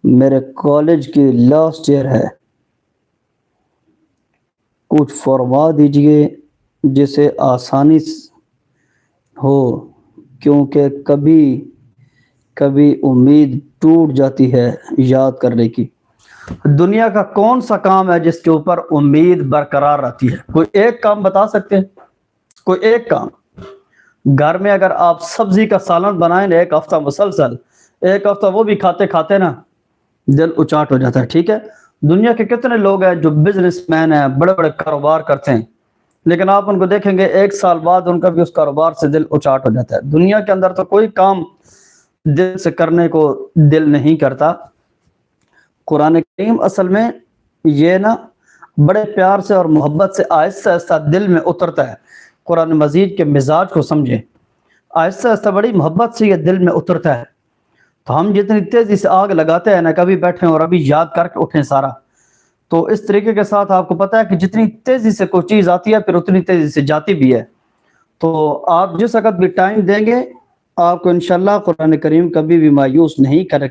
میرے کالج کی last year ہے، کچھ فرما دیجئے جسے آسانی ہو، کیونکہ کبھی کبھی امید ٹوٹ جاتی ہے یاد کرنے کی۔ دنیا کا کون سا کام ہے جس کے اوپر امید برقرار رہتی ہے؟ کوئی ایک کام بتا سکتے ہیں؟ کوئی ایک کام؟ گھر میں اگر آپ سبزی کا سالن بنائیں ایک ہفتہ مسلسل، ایک ہفتہ وہ بھی کھاتے کھاتے نا دل اچاٹ ہو جاتا ہے، ٹھیک ہے؟ دنیا کے کتنے لوگ ہیں جو بزنس مین ہیں، بڑے بڑے کاروبار کرتے ہیں، لیکن آپ ان کو دیکھیں گے ایک سال بعد ان کا بھی اس کاروبار سے دل اچاٹ ہو جاتا ہے۔ دنیا کے اندر تو کوئی کام دل سے کرنے کو دل نہیں کرتا۔ قرآن کریم اصل میں یہ نا بڑے پیار سے اور محبت سے آہستہ آہستہ دل میں اترتا ہے۔ قرآن مجید کے مزاج کو سمجھیں، آہستہ آہستہ بڑی محبت سے یہ دل میں اترتا ہے۔ تو ہم جتنی تیزی سے آگ لگاتے ہیں نا، کبھی بیٹھیں اور ابھی یاد کر کے اٹھیں سارا، تو اس طریقے کے ساتھ آپ کو پتہ ہے کہ جتنی تیزی سے کوئی چیز آتی ہے پھر اتنی تیزی سے جاتی بھی ہے۔ تو آپ جس وقت بھی ٹائم دیں گے، آپ کو انشاءاللہ قرآن کریم کبھی بھی مایوس نہیں کرے